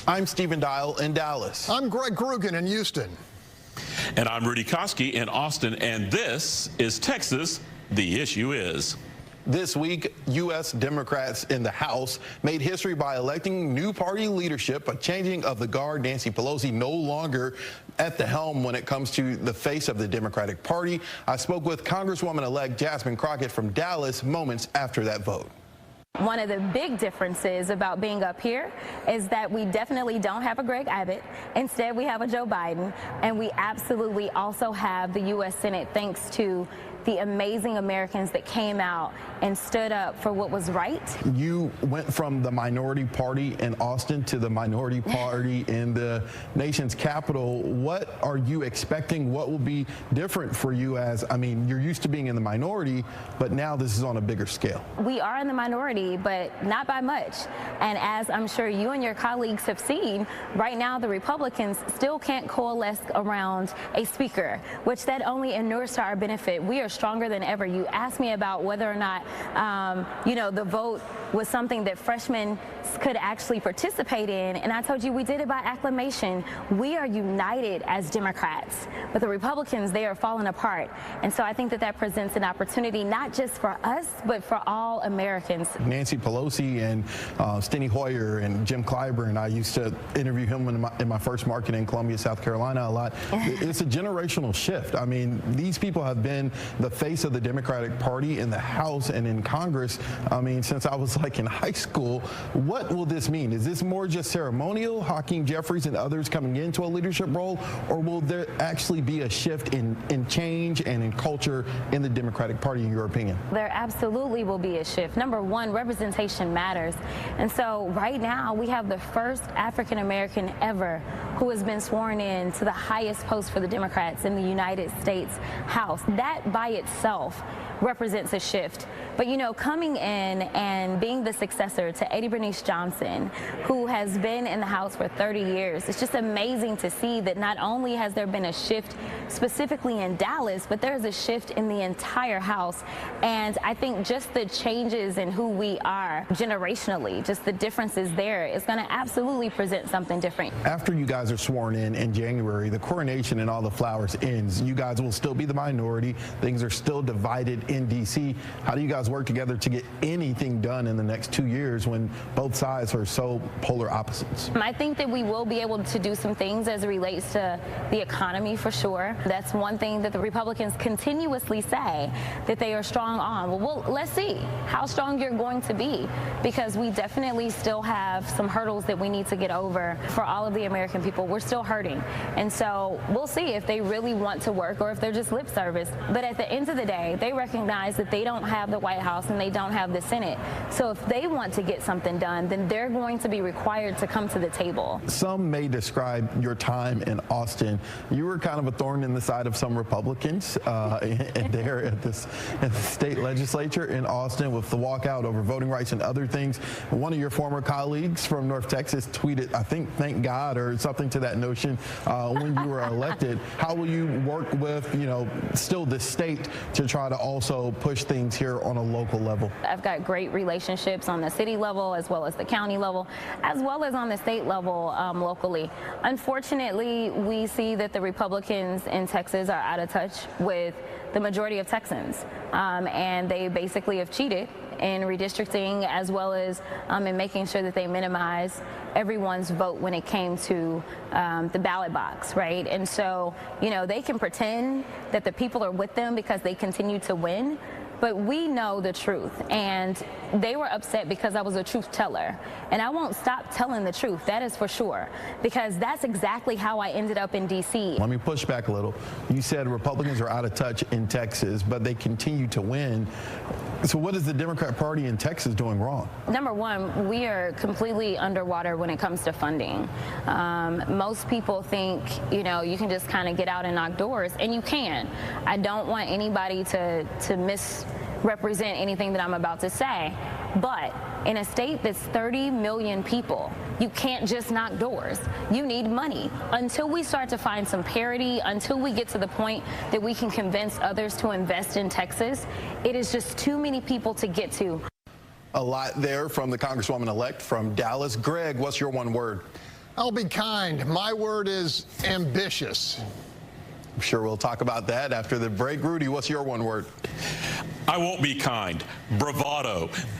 I'm Stephen Dial in Dallas. I'm Greg Krugen in Houston. And I'm Rudy Koski in Austin, and this is Texas, The Issue Is. This week, U.S. Democrats in the House made history by electing new party leadership, a changing of the guard. Nancy Pelosi no longer at the helm when it comes to the face of the Democratic Party. I spoke with Congresswoman-elect Jasmine Crockett from Dallas moments after that vote. One of the big differences about being up here is that we definitely don't have a Greg Abbott. Instead, we have a Joe Biden, and we absolutely also have the U.S. Senate thanks to the amazing Americans that came out and stood up for what was right. You went from the minority party in Austin to the minority party in the nation's capital. What are you expecting? What will be different for you as, I mean, you're used to being in the minority, but now this is on a bigger scale. We are in the minority, but not by much. And as I'm sure you and your colleagues have seen, right now the Republicans still can't coalesce around a speaker, which that only inures to our benefit. We are stronger than ever. You asked me about whether or not, the vote was something that freshmen could actually participate in, and I told you we did it by acclamation. We are united as Democrats, but the Republicans, they are falling apart. And so I think that that presents an opportunity not just for us, but for all Americans. Nancy Pelosi and Steny Hoyer and Jim Clyburn, I used to interview him in my first market in Columbia, South Carolina a lot. It's a generational shift. I mean, these people have been the face of the Democratic Party in the House and in Congress, I mean, since I was like in high school. What will this mean? Is this more just ceremonial, Hakeem Jeffries and others coming into a leadership role, or will there actually be a shift in change and in culture in the Democratic Party, in your opinion? There absolutely will be a shift. Number one, representation matters. And so right now we have the first African American ever who has been sworn in to the highest post for the Democrats in the United States House. That by itself represents a shift. But coming in and being the successor to Eddie Bernice Johnson, who has been in the House for 30 years, it's just amazing to see that not only has there been a shift specifically in Dallas, but there's a shift in the entire House. And I think just the changes in who we are generationally, just the differences there, is going to absolutely present something different. After you guys are sworn in January, the coronation and all the flowers ends. You guys will still be the minority. Things are still divided in D.C. How do you guys work together to get anything done in the next 2 years when both sides are so polar opposites? I think that we will be able to do some things as it relates to the economy, for sure. That's one thing that the Republicans continuously say that they are strong on. Well, let's see how strong you're going to be, because we definitely still have some hurdles that we need to get over for all of the American people. We're still hurting. And so we'll see if they really want to work or if they're just lip service. But at the end of the day, they recognize that they don't have the White House and they don't have the Senate. So if they want to get something done, then they're going to be required to come to the table. Some may describe your time in Austin. You were kind of a thorn in the side of some Republicans there at the state legislature in Austin with the walkout over voting rights and other things. One of your former colleagues from North Texas tweeted, I think, thank God, or something to that notion when you were elected. How will you work with, still the state to try to also push things here on a local level? I've got great relationships on the city level as well as the county level, as well as on the state level locally. Unfortunately, we see that the Republicans in Texas are out of touch with the majority of Texans, and they basically have cheated in redistricting, as well as in making sure that they minimize everyone's vote when it came to the ballot box, right? And so, they can pretend that the people are with them because they continue to win, but we know the truth, and they were upset because I was a truth teller, and I won't stop telling the truth, that is for sure, because that's exactly how I ended up in D.C. Let me push back a little. You said Republicans are out of touch in Texas, but they continue to win. So what is the Democrat Party in Texas doing wrong? Number one, we are completely underwater when it comes to funding. Most people think, you can just kind of get out and knock doors, and you can. I don't want anybody to misrepresent anything that I'm about to say, but in a state that's 30 million people, you can't just knock doors. You need money. Until we start to find some parity, until we get to the point that we can convince others to invest in Texas, it is just too many people to get to. A lot there from the Congresswoman-elect from Dallas. Greg, what's your one word? I'll be kind. My word is ambitious. I'm sure we'll talk about that after the break. Rudy, what's your one word? I won't be kind. Bravado.